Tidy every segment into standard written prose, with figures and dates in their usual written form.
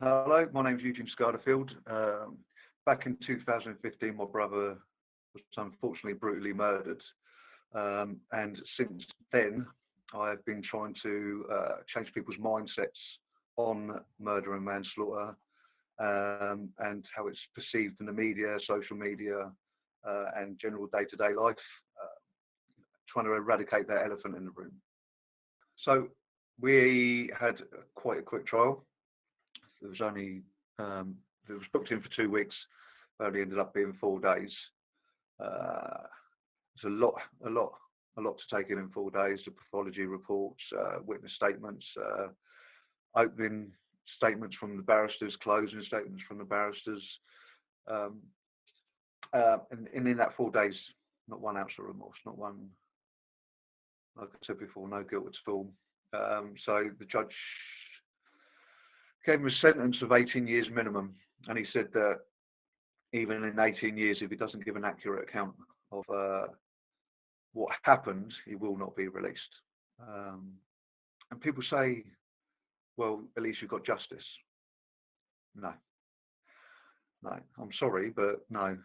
Hello, my name's Eugene Scardifield. Back in 2015, my brother was unfortunately brutally murdered. And since then, I've been trying to change people's mindsets on murder and manslaughter, and how it's perceived in the media, social media, and general day-to-day life, trying to eradicate that elephant in the room. So we had quite a quick trial. It was only it was booked in for 2 weeks, but only ended up being 4 days. It's a lot to take in 4 days. The pathology reports, witness statements, opening statements from the barristers, closing statements from the barristers, and in that 4 days, not 1 ounce of remorse, not one. Like I said before, no guilt at all. So the judge gave him a sentence of 18 years minimum, and he said that even in 18 years, if he doesn't give an accurate account of what happened, he will not be released. And people say, well, at least you've got justice. No, I'm sorry, but no.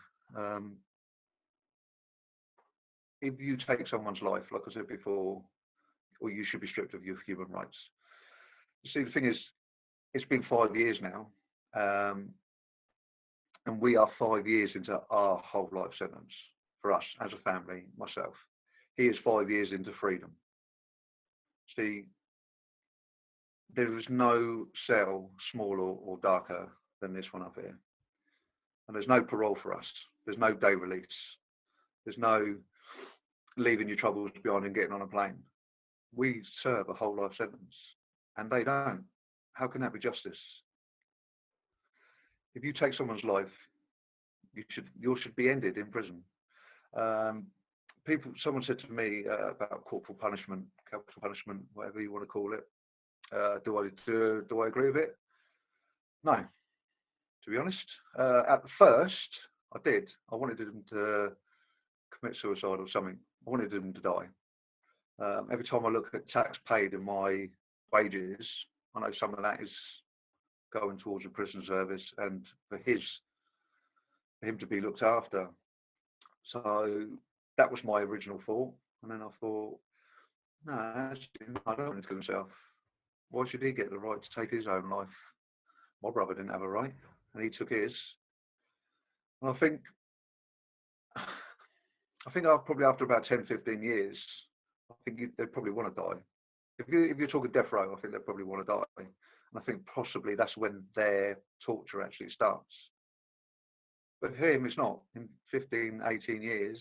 If you take someone's life, like I said before, or you should be stripped of your human rights. You see, the thing is, it's been 5 years now, and we are 5 years into our whole life sentence for us as a family, myself. He is 5 years into freedom. See, there is no cell smaller or darker than this one up here. And there's no parole for us. There's no day release. There's no leaving your troubles behind and getting on a plane. We serve a whole life sentence, and they don't. How can that be justice? If you take someone's life, yours should be ended in prison. Someone said to me about corporal punishment, capital punishment, whatever you want to call it. Do I agree with it? No, to be honest. At the first, I did. I wanted them to commit suicide or something. I wanted them to die. Every time I look at tax paid in my wages, I know some of that is going towards the prison service and for him to be looked after. So that was my original thought. And then I thought, no, I don't want to kill himself. Why should he get the right to take his own life? My brother didn't have a right, and he took his. And I think probably after about 10, 15 years, I think they'd probably want to die. If you're talking death row, I think they'd probably want to die. And I think possibly that's when their torture actually starts. But for him, it's not. In 15, 18 years,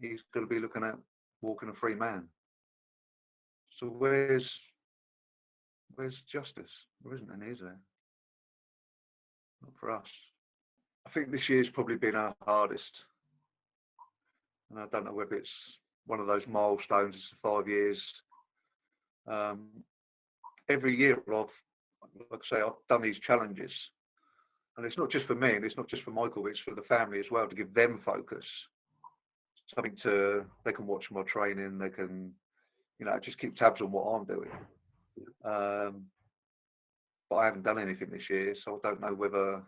he's going to be looking at walking a free man. So where's justice? There isn't any, is there? Not for us. I think this year's probably been our hardest. And I don't know whether it's one of those milestones, it's 5 years. Every year I've done these challenges. And it's not just for me, and it's not just for Michael, it's for the family as well, to give them focus. Something they can watch my training, they can, just keep tabs on what I'm doing. But I haven't done anything this year, so I don't know whether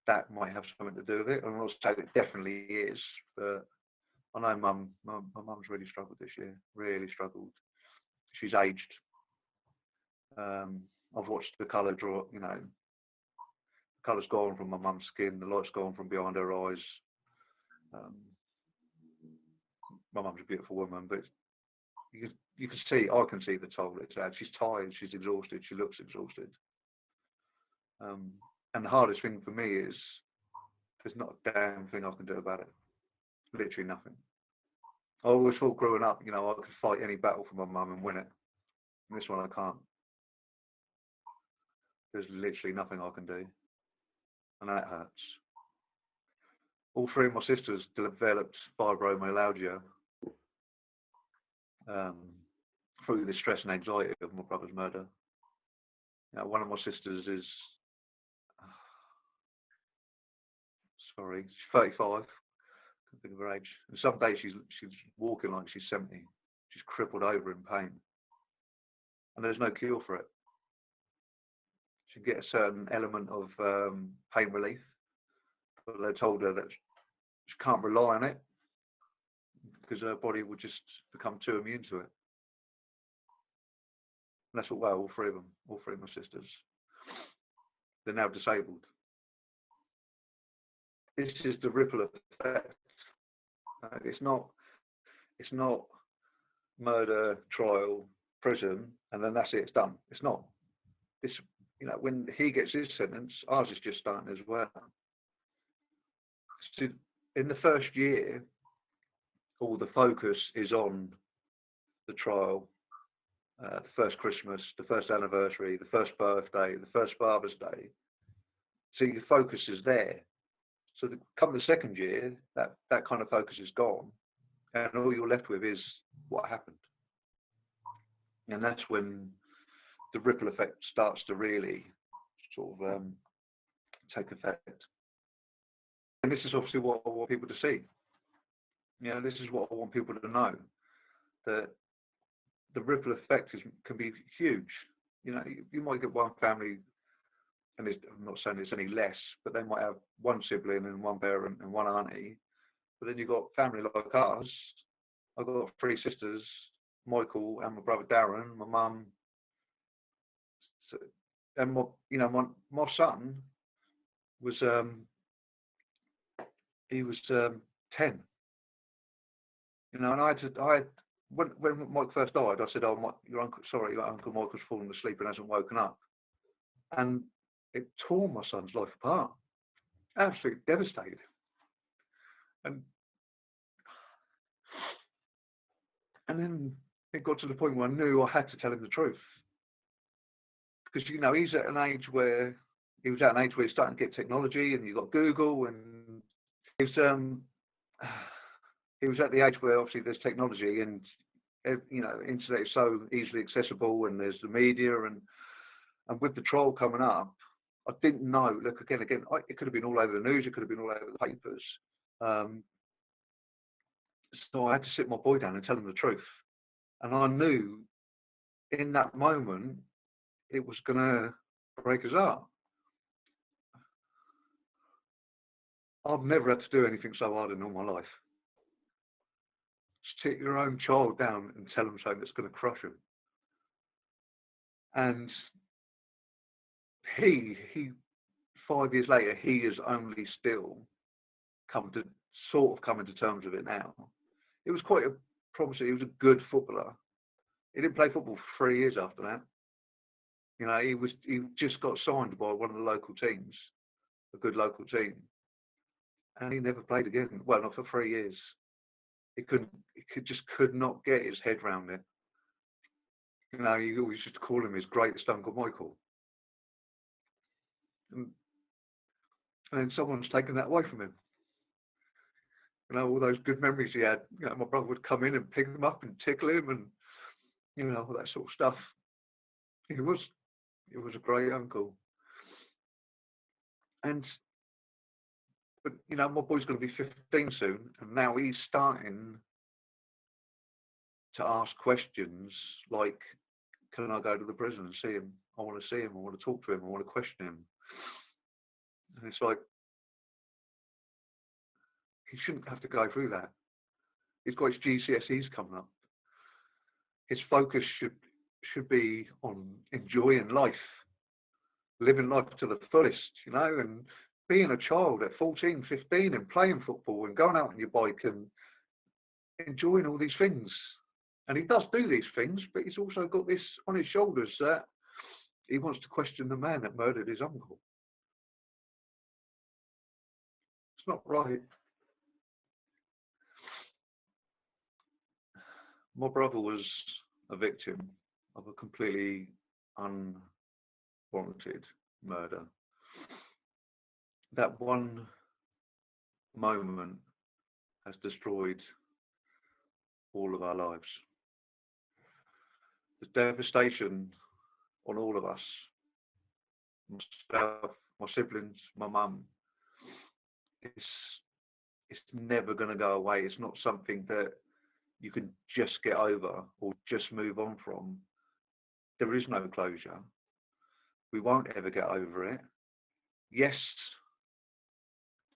that might have something to do with it. I'm not saying it definitely is, but I know my mum's really struggled this year, really struggled. She's aged. I've watched the colour draw, the colour's gone from my mum's skin, the light's gone from behind her eyes. My mum's a beautiful woman, but you can see, I can see the toll it's had. She's tired, she's exhausted, she looks exhausted. And the hardest thing for me is there's not a damn thing I can do about it. Literally nothing. I always thought growing up, I could fight any battle for my mum and win it. And this one I can't. There's literally nothing I can do. And that hurts. All three of my sisters developed fibromyalgia through the stress and anxiety of my brother's murder. One of my sisters is, she's 35. Can't think of her age. And some days she's walking like she's 70. She's crippled over in pain. And there's no cure for it. to get a certain element of pain relief, but they told her that she can't rely on it because her body would just become too immune to it. And that's what, well, all three of them, all three of my sisters, they're now disabled. This is the ripple effect. It's not murder, trial, prison, and then that's it, it's done. It's not. This, you know, when he gets his sentence, ours is just starting as well. So in the first year, all the focus is on the trial, the first Christmas, the first anniversary, the first birthday, the first Father's Day. So your focus is there. So come the second year, that kind of focus is gone, and all you're left with is what happened. And that's when the ripple effect starts to really sort of take effect. And this is obviously what I want people to see. You know, this is what I want people to know, that the ripple effect can be huge. You know, you might get one family, and I'm not saying it's any less, but they might have one sibling and one parent and one auntie. But then you've got family like ours. I've got three sisters, Michael and my brother Darren, my mum, and my son was he was 10. You know, and I had when Mike first died, I said, "Oh, your Uncle Michael's fallen asleep and hasn't woken up," and it tore my son's life apart. Absolutely devastated. And then it got to the point where I knew I had to tell him the truth, because you know he was at an age where he's starting to get technology, and you've got Google, and he was at the age where obviously there's technology, and you know, internet is so easily accessible, and there's the media, and with the trial coming up, I didn't know. Look, again, it could have been all over the news, it could have been all over the papers. So I had to sit my boy down and tell him the truth. And I knew in that moment it was going to break his heart. I've never had to do anything so hard in all my life. Just sit your own child down and tell him something that's going to crush him. And he 5 years later, he is only still coming to terms with it now. It was quite a promising. He was a good footballer. He didn't play football for 3 years after that. You know, he just got signed by one of the local teams, a good local team, and he never played again. Well, not for 3 years. He just could not get his head around it. You know, he always used to call him his greatest Uncle Michael. And then someone's taken that away from him. You know, all those good memories he had. You know, my brother would come in and pick him up and tickle him, and you know, all that sort of stuff. He was a great uncle. But you know, my boy's going to be 15 soon, and now he's starting to ask questions like, "Can I go to the prison and see him? I want to see him. I want to talk to him. I want to question him." And it's like, he shouldn't have to go through that. He's got his GCSEs coming up. His focus should be on enjoying life, living life to the fullest, you know, and being a child at 14, 15 and playing football and going out on your bike and enjoying all these things. And he does do these things, but he's also got this on his shoulders that he wants to question the man that murdered his uncle. It's not right. My brother was a victim of a completely unwarranted murder. That one moment has destroyed all of our lives. The devastation on all of us, myself, my siblings, my mum, it's never going to go away. It's not something that you can just get over or just move on from. There is no closure. We won't ever get over it. Yes,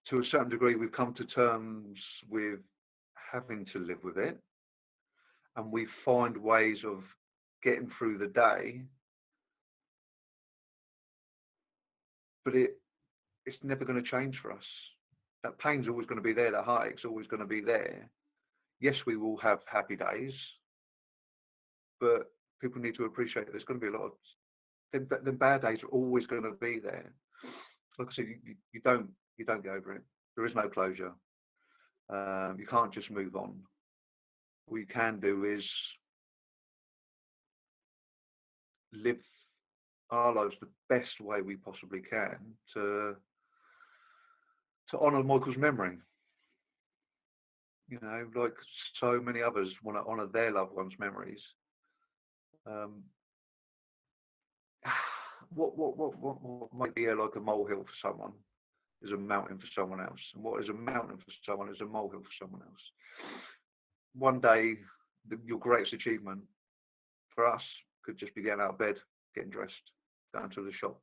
to a certain degree, we've come to terms with having to live with it, and we find ways of getting through the day, but it's never going to change for us. That pain's always going to be there, that heartache's always going to be there. Yes, we will have happy days, but people need to appreciate that there's going to be a lot of the bad days are always going to be there. Like I said, you don't get over it. There is no closure. You can't just move on. What you can do is live our lives the best way we possibly can to honour Michael's memory. You know, like so many others want to honour their loved ones' memories. What might be like a molehill for someone is a mountain for someone else, and what is a mountain for someone is a molehill for someone else. One day, your greatest achievement for us could just be getting out of bed, getting dressed, going to the shop.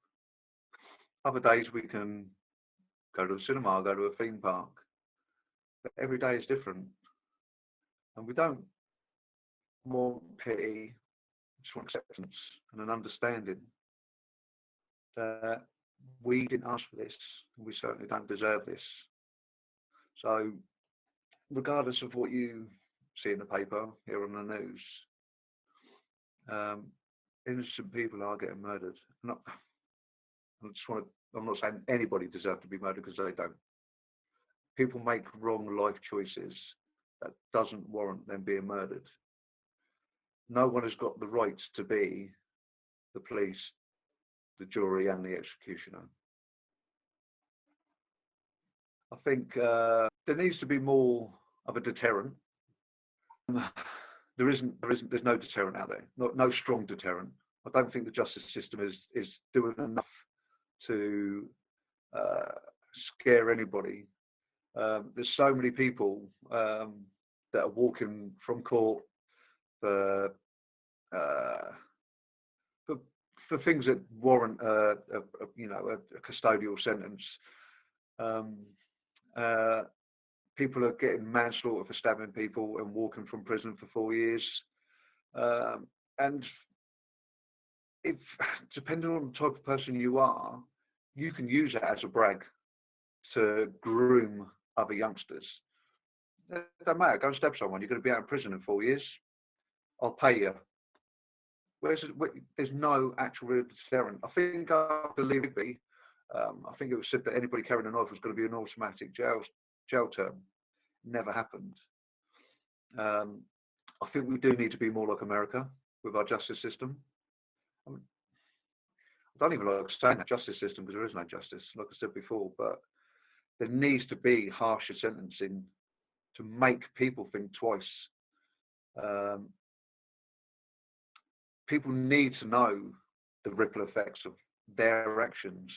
Other days we can go to the cinema, go to a theme park. But every day is different, and we don't want pity, we just want acceptance and an understanding that we didn't ask for this, and we certainly don't deserve this. So, regardless of what you see in the paper, hear on the news, innocent people are getting murdered. I'm not saying anybody deserves to be murdered, because they don't. People make wrong life choices that doesn't warrant them being murdered. No one has got the right to be the police, the jury, and the executioner. I think there needs to be more of a deterrent. There's no deterrent out there, no strong deterrent. I don't think the justice system is doing enough to scare anybody. There's so many people that are walking from court for things that warrant a custodial sentence. People are getting manslaughter for stabbing people and walking from prison for 4 years. And if, depending on the type of person you are, you can use it as a brag to groom other youngsters. It don't matter, go and stab someone, you're going to be out of prison in 4 years, I'll pay you. There's no actual real deterrent. I think after Libby, I think it was said that anybody carrying a knife was going to be an automatic jail term. Never happened. I think we do need to be more like America with our justice system. I don't even like saying that justice system, because there is no justice, like I said before, but there needs to be harsher sentencing to make people think twice. People need to know the ripple effects of their actions.